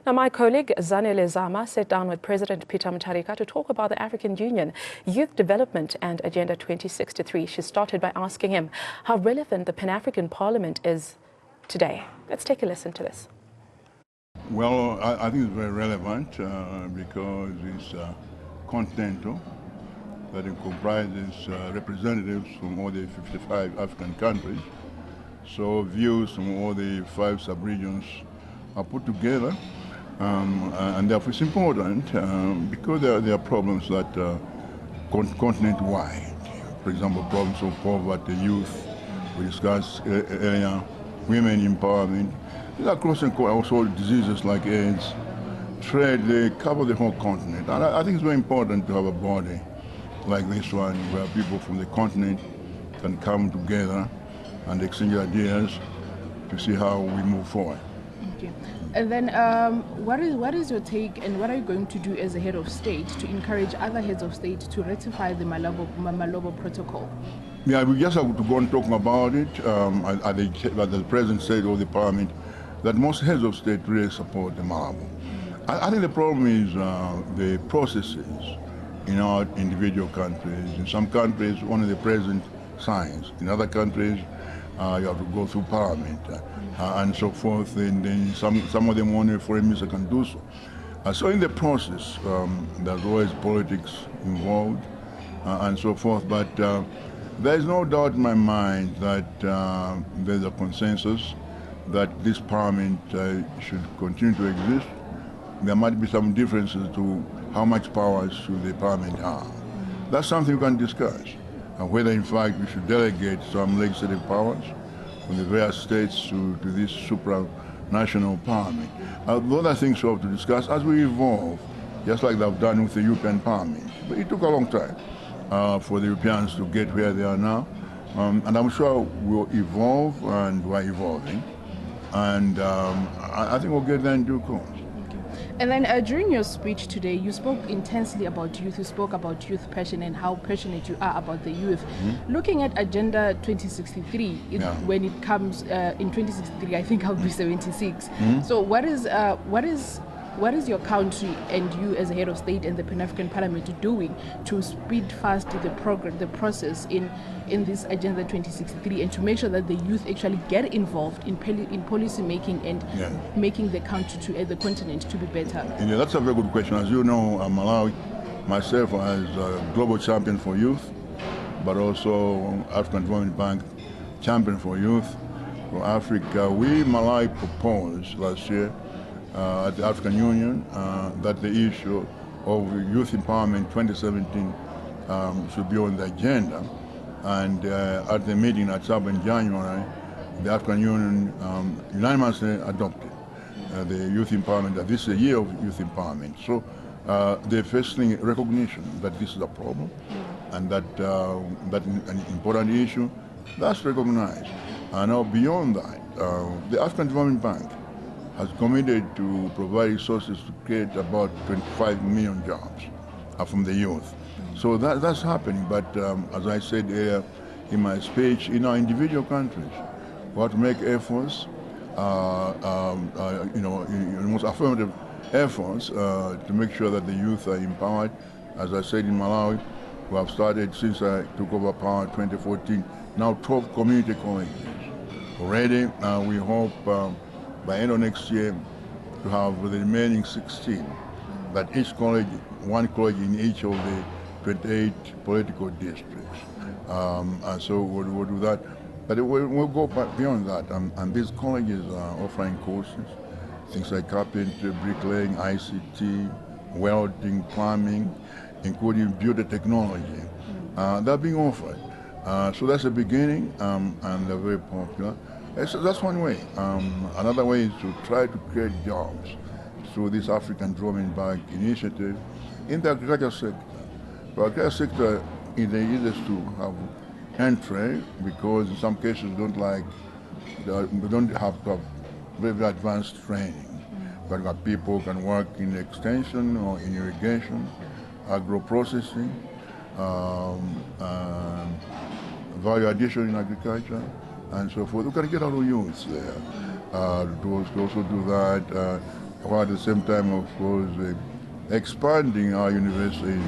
Now, my colleague Zanele Zama sat down with President Peter Mutharika to talk about the African Union, Youth Development and Agenda 2063. She started by asking him how relevant the Pan-African Parliament is today. Let's take a listen to this. Well, I think it's very relevant because it's continental, that it comprises representatives from all the 55 African countries. So views from all the 5 sub-regions are put together, and therefore it's important because there are problems that continent-wide. For example, problems of poverty, youth, we discussed earlier, women empowerment. These are cross and also diseases like AIDS, trade, they cover the whole continent. And I think it's very important to have a body like this one where people from the continent can come together and exchange ideas to see how we move forward. Okay. And then what is your take and what are you going to do as a head of state to encourage other heads of state to ratify the Malabo Protocol? Yeah, we just have to go on talking about it. The President said, or the Parliament, that most heads of state really support the Malabo. I think the problem is the processes in our individual countries. In some countries, only the President signs. In other countries, you have to go through Parliament and so forth. And then some of them only foreign minister can do so. So in the process, there's always politics involved and so forth. But there is no doubt in my mind that there's a consensus that this Parliament should continue to exist. There might be some differences to how much powers should the Parliament have. That's something we can discuss. Whether in fact we should delegate some legislative powers from the various states to this supranational Parliament. Those are things we have to discuss as we evolve, just like they've done with the European Parliament. But it took a long time for the Europeans to get where they are now. And I'm sure we'll evolve, and we're evolving. And I think we'll get there in due course. And then during your speech today, you spoke intensely about youth. You spoke about youth passion and how passionate you are about the youth. Mm-hmm. Looking at Agenda 2063, when it comes in 2063, I think I'll be 76. Mm-hmm. So what is your country and you as a head of state and the Pan-African Parliament doing to speed fast the process in this Agenda 2063 and to make sure that the youth actually get involved in policy making and making the country, the continent, to be better? Yeah, that's a very good question. As you know, Malawi, myself as a global champion for youth, but also African Development Bank champion for youth for Africa. We, Malawi, proposed last year at the African Union that the issue of youth empowerment 2017 should be on the agenda. And at the meeting at SAB in January, the African Union unanimously adopted the youth empowerment, that this is a year of youth empowerment. So the first thing, recognition that this is a problem and that an important issue, that's recognized. And now beyond that, the African Development Bank has committed to provide resources to create about 25 million jobs from the youth. So that's happening, but as I said earlier in my speech, in our individual countries, we have to make efforts, most affirmative efforts to make sure that the youth are empowered. As I said in Malawi, we have started, since I took over power in 2014, now 12 community colleges. Already, we hope by end of next year to have the remaining 16, that each college, one college in each of the 28 political districts. And so we'll do that. But we'll go beyond that. And these colleges are offering courses, things like carpentry, bricklaying, ICT, welding, plumbing, including beauty technology. They're being offered. So that's the beginning, and they're very popular. That's one way. Another way is to try to create jobs through this African Development Bank initiative in the agriculture sector. The agriculture sector is the easiest to have entry because in some cases we don't have to have very advanced training. But got people who can work in extension or in irrigation, agro-processing, value addition in agriculture, and so forth. We can get our youths there to also do that. while at the same time, of course, expanding our university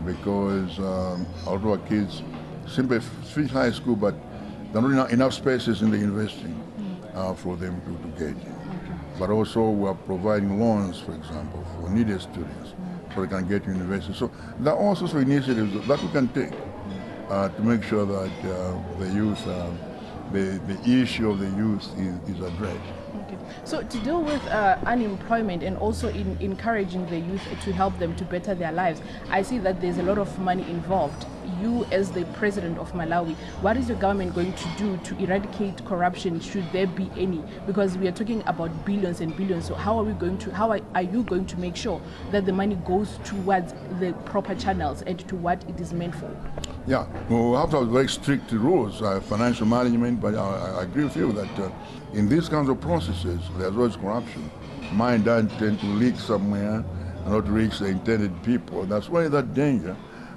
because a lot of our kids simply finish high school, but there are not enough spaces in the university for them to get in. But also we are providing loans, for example, for needy students so they can get to university. So there are all sorts of initiatives that we can take to make sure that the youth, the issue of the youth is addressed. Okay. So to deal with unemployment and also in encouraging the youth to help them to better their lives, I see that there's a lot of money involved. You as the president of Malawi, what is your government going to do to eradicate corruption, should there be any? Because we are talking about billions and billions. So how are you going to make sure that the money goes towards the proper channels and to what it is meant for? Yeah, well, we have to have very strict rules, financial management, but I agree with you that in these kinds of processes, there's always corruption. Money doesn't tend to leak somewhere and not reach the intended people. That's why that danger.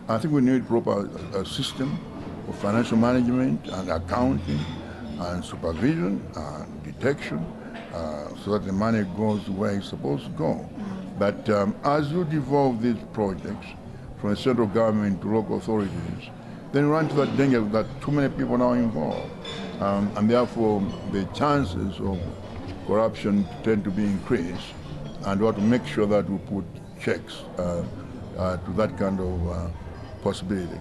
I think we need proper system of financial management and accounting and supervision and detection so that the money goes where it's supposed to go. But as you devolve these projects from the central government to local authorities, then you run into that danger that too many people are now involved. And therefore, the chances of corruption tend to be increased. And we have to make sure that we put checks to that kind of possibility.